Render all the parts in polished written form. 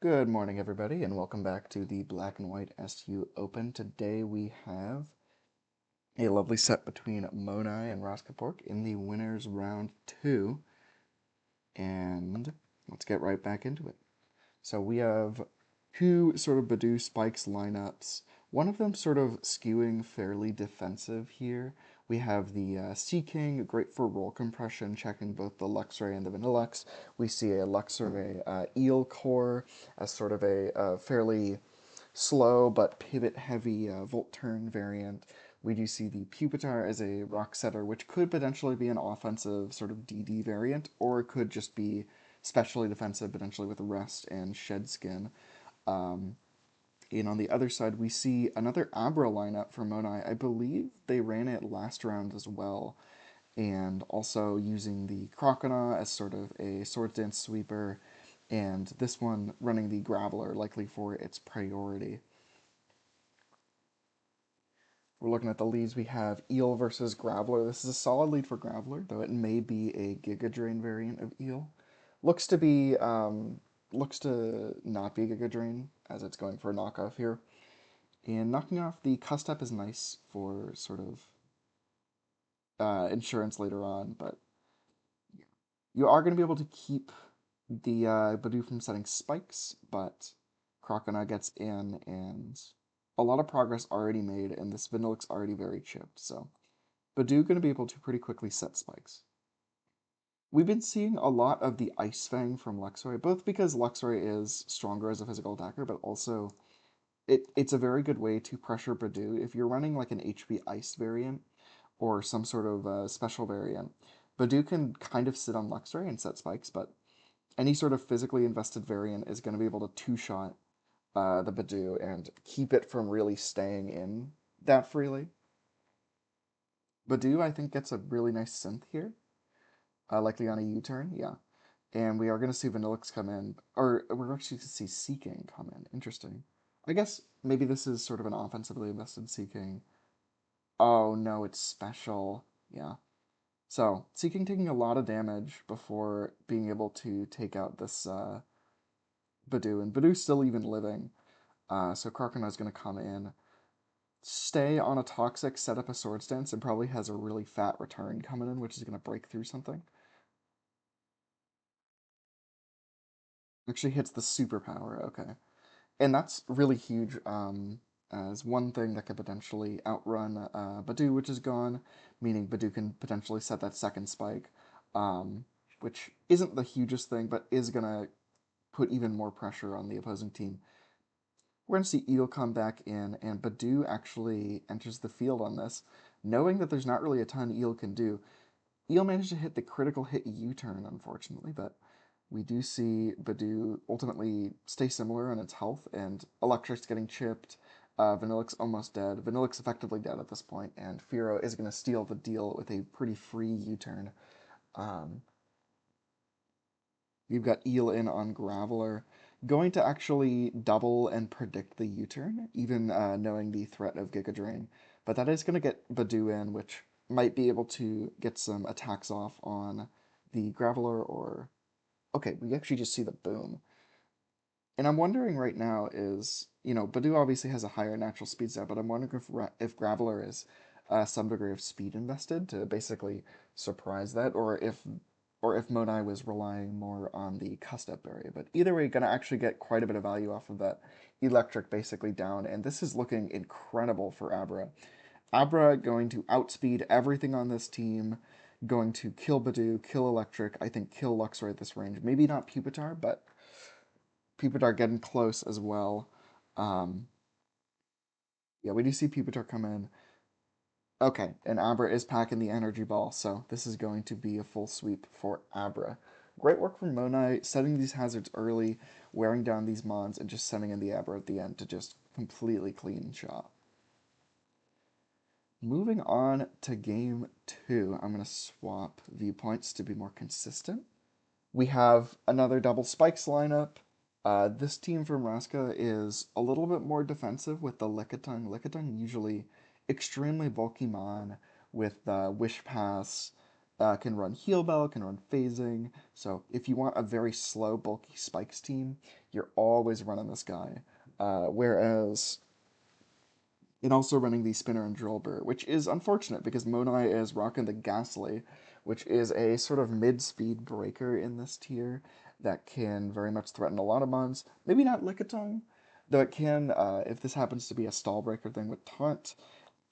Good morning, everybody, and welcome back to the Black and White SU Open. Today we have a lovely set between Monai and RaskaPork in the winners round 2, and let's get right back into it. So we have two sort of Badoo Spikes lineups. One of them sort of skewing fairly defensive here. We have the Sea King, great for roll compression, checking both the Luxray and the Vanillux. We see a Luxray Eel Core as sort of a fairly slow but pivot heavy Volt Turn variant. We do see the Pupitar as a Rock Setter, which could potentially be an offensive sort of DD variant, or it could just be specially defensive, potentially with Rest and Shed Skin. Um, and on the other side, we see another Abra lineup for Monai. I believe they ran it last round as well, and also using the Croconaw as sort of a Swords Dance sweeper, and this one running the Graveler, likely for its priority. We're looking at the leads. We have Eel versus Graveler. This is a solid lead for Graveler, though it may be a Giga Drain variant of Eel. Looks to be, looks to not be Giga Drain, as it's going for a knockoff here. And knocking off the Custep is nice for sort of insurance later on, but you are going to be able to keep the Badoo from setting spikes, but Croconaw gets in, and a lot of progress already made, and this Vanillix already very chipped, so Badoo going to be able to pretty quickly set spikes. We've been seeing a lot of the Ice Fang from Luxray, both because Luxray is stronger as a physical attacker, but also it's a very good way to pressure Badoo. If you're running like an HP Ice variant or some sort of special variant, Badoo can kind of sit on Luxray and set spikes, but any sort of physically invested variant is going to be able to two-shot the Badoo and keep it from really staying in that freely. Badoo, I think, gets a really nice synth here, likely on a U-turn, yeah. And we are going to see Vanillix come in, or we're actually going to see Seeking come in. Interesting. I guess maybe this is sort of an offensively invested Seeking. Oh no, it's special. Yeah. So, Seeking taking a lot of damage before being able to take out this Badoo, and Badoo's still even living. So Croconaw's going to come in, stay on a Toxic, set up a Swords Dance, and probably has a really fat return coming in, which is going to break through something. Actually hits the superpower, okay. And that's really huge as one thing that could potentially outrun Badoo, which is gone, meaning Badoo can potentially set that second spike, um, which isn't the hugest thing, but is going to put even more pressure on the opposing team. We're going to see Eel come back in, and Badoo actually enters the field on this, knowing that there's not really a ton Eel can do. Eel managed to hit the critical hit U-turn, unfortunately, but we do see Badoo ultimately stay similar in its health, and Electric's getting chipped. Vanillix almost dead. Vanillix effectively dead at this point, and Firo is going to steal the deal with a pretty free U-turn. Um, You've got Eel in on Graveler, going to actually double and predict the U-turn, even knowing the threat of Giga Drain. But that is going to get Badoo in, which might be able to get some attacks off on the Graveler or... Okay, we actually just see the boom. And I'm wondering right now is, Badoo obviously has a higher natural speed stat, but I'm wondering if Graveler is some degree of speed invested to basically surprise that, or if Monai was relying more on the Custep area. But either way, gonna actually get quite a bit of value off of that Electric basically down, and this is looking incredible for Abra. Abra going to outspeed everything on this team, going to kill Badoo, kill Electric, I think kill Luxray at this range. Maybe not Pupitar, but Pupitar getting close as well. Um, yeah, we do see Pupitar come in. Okay, and Abra is packing the energy ball, so this is going to be a full sweep for Abra. Great work from Monai, setting these hazards early, wearing down these mons, and just sending in the Abra at the end to just completely clean shot. Moving on to game 2, I'm going to swap viewpoints to be more consistent. We have another double spikes lineup. This team from Raska is a little bit more defensive with the Lickitung. Lickitung usually extremely bulky mon with Wish Pass can run Heal Bell, can run Phasing. So if you want a very slow, bulky Spikes team, you're always running this guy. Whereas and also running the Spinner and Drillbur, which is unfortunate because Monai is rocking the Ghastly, which is a sort of mid-speed breaker in this tier that can very much threaten a lot of mons. Maybe not Lickitung, though it can, if this happens to be a stall breaker thing with Taunt,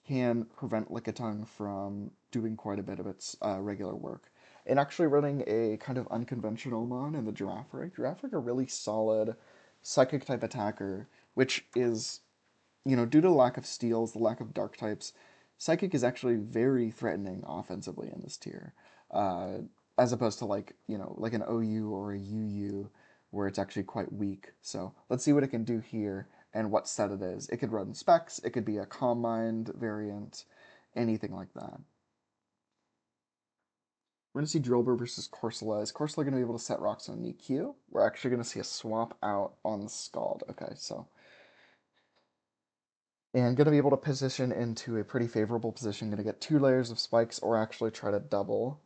can prevent Lickitung from doing quite a bit of its regular work. And actually running a kind of unconventional mon in the Girafarig. Girafarig, a really solid psychic type attacker, which is due to the lack of steals, the lack of dark types, Psychic is actually very threatening offensively in this tier, uh, as opposed to like an OU or a UU, where it's actually quite weak. So let's see what it can do here and what set it is. It could run specs, it could be a Calm Mind variant, anything like that. We're going to see Drillbur versus Corsola. Is Corsola going to be able to set rocks on an EQ? We're actually going to see a swap out on the Scald. Okay, so and going to be able to position into a pretty favorable position. Going to get 2 layers of spikes or actually try to double.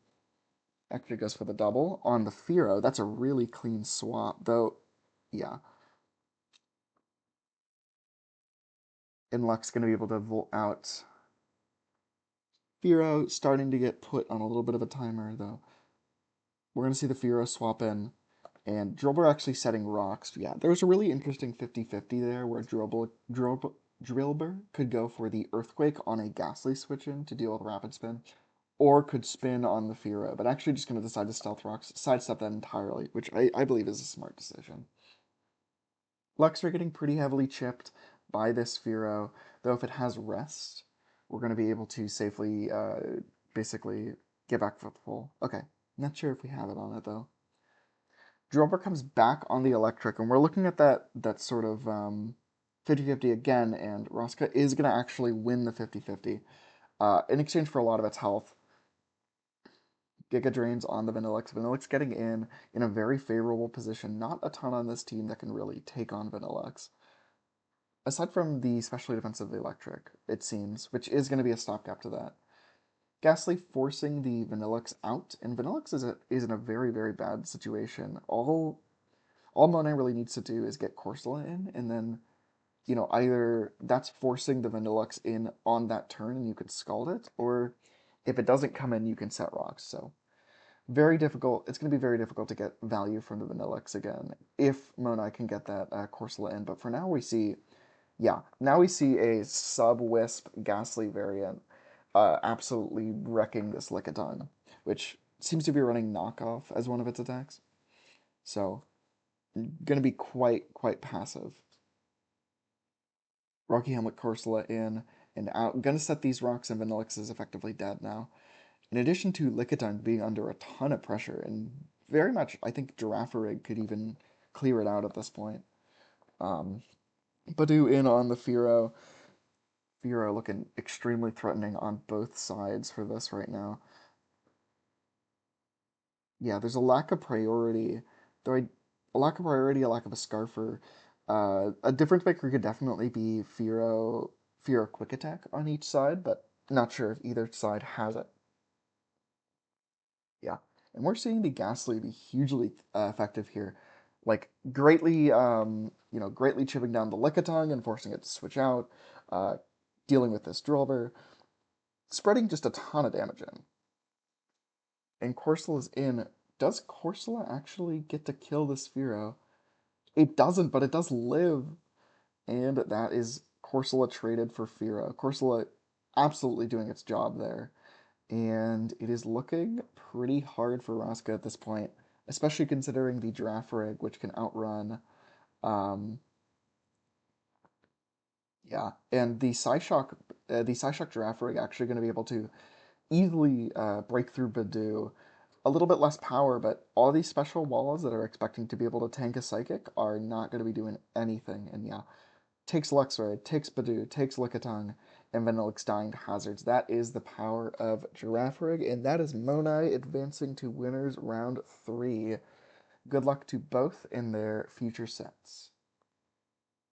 Actually goes for the double on the Firo. That's a really clean swap, though. Yeah. And Luck's going to be able to volt out Firo, starting to get put on a little bit of a timer, though. We're going to see the Firo swap in. And Drillbur actually setting rocks. Yeah, there's a really interesting 50-50 there where Drillbur could go for the Earthquake on a Ghastly switch in to deal with Rapid Spin, or could spin on the Fira, but actually just going to decide to Stealth Rocks, sidestep that entirely, which I believe is a smart decision. Lux are getting pretty heavily chipped by this Firo, though if it has Rest, we're going to be able to safely, basically, get back to full. Okay, not sure if we have it on it, though. Drover comes back on the electric, and we're looking at that sort of 50-50 again, and Raska is going to actually win the 50-50 in exchange for a lot of its health. Giga Drains on the Vanillix. Vanillix getting in a very favorable position. Not a ton on this team that can really take on Vanillix. Aside from the specially defensive electric, it seems, which is going to be a stopgap to that. Ghastly forcing the Vanillix out, and Vanillix is in a very, very bad situation. All Monai really needs to do is get Corsola in, and then, either that's forcing the Vanillux in on that turn and you can Scald it, or if it doesn't come in, you can set rocks. So very difficult. It's going to be very difficult to get value from the Vanillix again if Monai can get that Corsola in. But for now, now we see a sub-Wisp Ghastly variant absolutely wrecking this Lickitung, which seems to be running Knockoff as one of its attacks. So, going to be quite passive. Rocky Helmet Corsola in and out. Going to set these rocks, and Vanillix is effectively dead now. In addition to Lickitung being under a ton of pressure, and very much, I think Girafarig could even clear it out at this point. Badu in on the Firo. Firo looking extremely threatening on both sides for this right now. Yeah, there's a lack of priority. A lack of priority, a lack of a Scarfer. A difference maker could definitely be Firo Quick Attack on each side, but not sure if either side has it. Yeah, and we're seeing the Ghastly be hugely effective here, like greatly chipping down the Lickitung and forcing it to switch out, uh, dealing with this Drillbur, spreading just a ton of damage in. And Corsola's in. Does Corsola actually get to kill this Firo? It doesn't, but it does live, and that is Corsola traded for Firo. Corsola absolutely doing its job there. And it is looking pretty hard for Raska at this point, especially considering the Girafarig, which can outrun. Um, yeah, and the Psyshock Girafarig actually going to be able to easily break through Badu. A little bit less power, but all these special walls that are expecting to be able to tank a Psychic are not going to be doing anything. And yeah, takes Luxray, takes Badu, takes Lickitung, and Vanillix dying to hazards. That is the power of Girafarig, and that is Monai advancing to winners round 3. Good luck to both in their future sets.